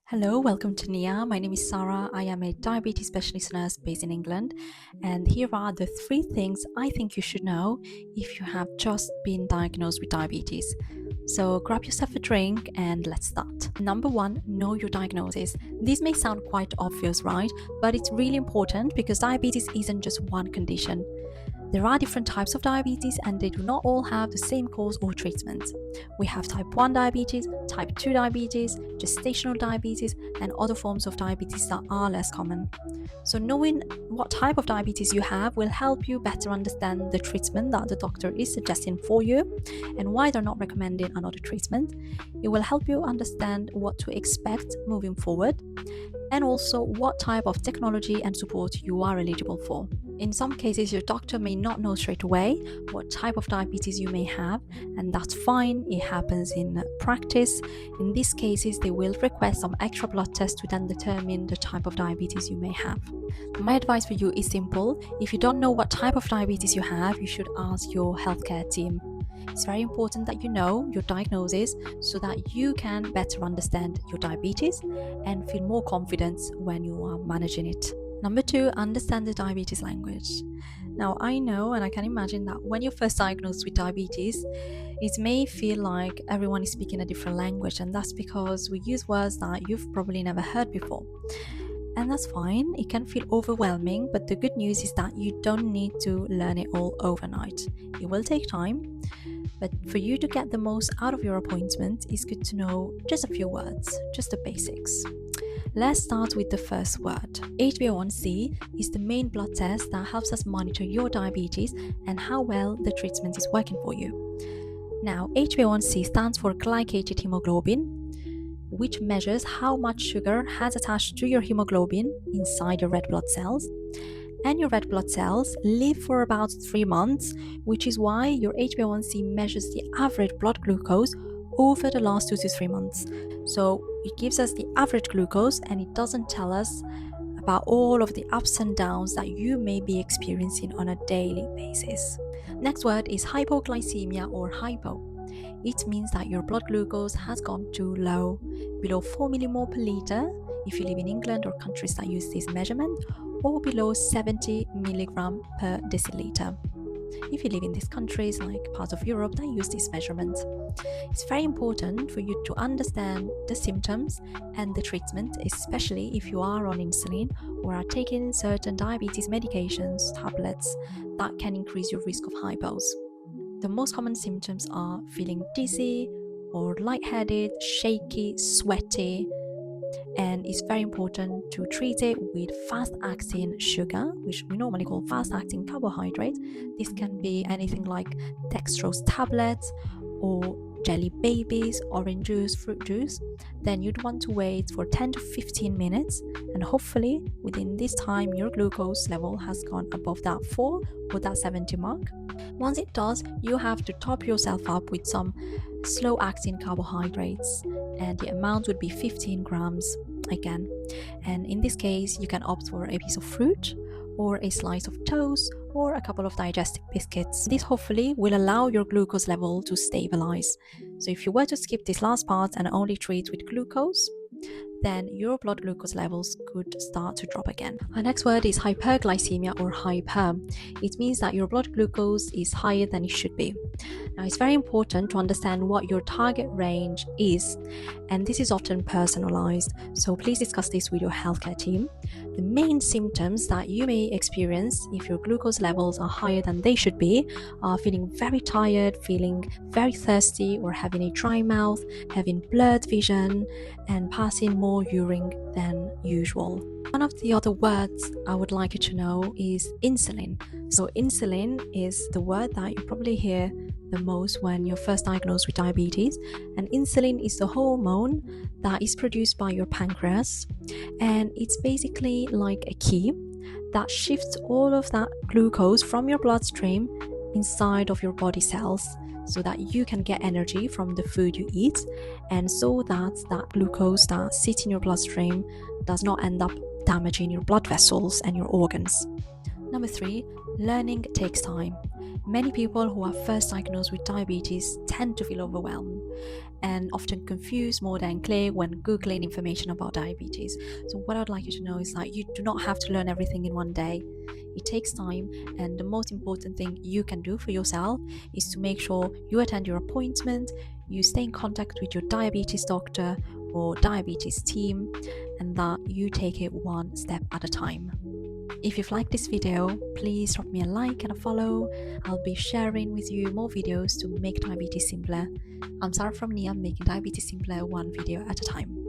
Hello, welcome to Niyya. My name is Sara. I am a diabetes specialist nurse based in England, and here are the 3 things I think you should know if you have just been diagnosed with diabetes. So grab yourself a drink and let's start. Number 1, know your diagnosis. This may sound quite obvious, right? But it's really important because diabetes isn't just one condition. There are different types of diabetes and they do not all have the same cause or treatment. We have type 1 diabetes, type 2 diabetes, gestational diabetes, and other forms of diabetes that are less common. So, knowing what type of diabetes you have will help you better understand the treatment that the doctor is suggesting for you and why they're not recommending another treatment. It will help you understand what to expect moving forward and also what type of technology and support you are eligible for. In some cases, your doctor may not know straight away what type of diabetes you may have, and that's fine, it happens in practice. In these cases, they will request some extra blood tests to then determine the type of diabetes you may have. My advice for you is simple. If you don't know what type of diabetes you have, you should ask your healthcare team. It's very important that you know your diagnosis so that you can better understand your diabetes and feel more confident when you are managing it. Number 2, understand the diabetes language. Now, I know and I can imagine that when you're first diagnosed with diabetes, it may feel like everyone is speaking a different language, and that's because we use words that you've probably never heard before. And that's fine, it can feel overwhelming, but the good news is that you don't need to learn it all overnight. It will take time, but for you to get the most out of your appointment, it's good to know just a few words, just the basics. Let's start with the first word. HbA1c is the main blood test that helps us monitor your diabetes and how well the treatment is working for you. Now, HbA1c stands for glycated hemoglobin, which measures how much sugar has attached to your hemoglobin inside your red blood cells. And your red blood cells live for about 3 months, which is why your HbA1c measures the average blood glucose over the last 2 to 3 months. So it gives us the average glucose and it doesn't tell us about all of the ups and downs that you may be experiencing on a daily basis. Next word is hypoglycemia or hypo. It means that your blood glucose has gone too low, below 4 millimole per liter if you live in England or countries that use this measurement, or below 70 milligram per deciliter if you live in these countries like parts of Europe that use this measurement. It's very important for you to understand the symptoms and the treatment, especially if you are on insulin or are taking certain diabetes medications, tablets that can increase your risk of hypos. The most common symptoms are feeling dizzy or lightheaded, shaky, sweaty, and it's very important to treat it with fast-acting sugar, which we normally call fast-acting carbohydrate. This can be anything like dextrose tablets or jelly babies, orange juice, fruit juice. Then you'd want to wait for 10 to 15 minutes, and hopefully within this time your glucose level has gone above that 4 or that 70 mark. Once it does, you have to top yourself up with some slow-acting carbohydrates, and the amount would be 15 grams again. And in this case, you can opt for a piece of fruit or a slice of toast or a couple of digestive biscuits. This hopefully will allow your glucose level to stabilize. So if you were to skip this last part and only treat with glucose, then your blood glucose levels could start to drop again. Our next word is hyperglycemia or hyper. It means that your blood glucose is higher than it should be. Now, it's very important to understand what your target range is, and this is often personalized, so please discuss this with your healthcare team. The main symptoms that you may experience if your glucose levels are higher than they should be are feeling very tired, feeling very thirsty, or having a dry mouth, having blurred vision, and passing more urine than usual. One of the other words I would like you to know is insulin. So insulin is the word that you probably hear the most when you're first diagnosed with diabetes, and insulin is the hormone that is produced by your pancreas, and it's basically like a key that shifts all of that glucose from your bloodstream inside of your body cells so that you can get energy from the food you eat, and so that that glucose that sits in your bloodstream does not end up damaging your blood vessels and your organs. Number 3, learning takes time. Many people who are first diagnosed with diabetes tend to feel overwhelmed, and often confused more than clear when Googling information about diabetes. So, what I'd like you to know is that you do not have to learn everything in one day. It takes time, and the most important thing you can do for yourself is to make sure you attend your appointment, you stay in contact with your diabetes doctor or diabetes team, and that you take it one step at a time. If you've liked this video, please drop me a like and a follow. I'll be sharing with you more videos to make diabetes simpler. I'm Sara from Niyya, making diabetes simpler one video at a time.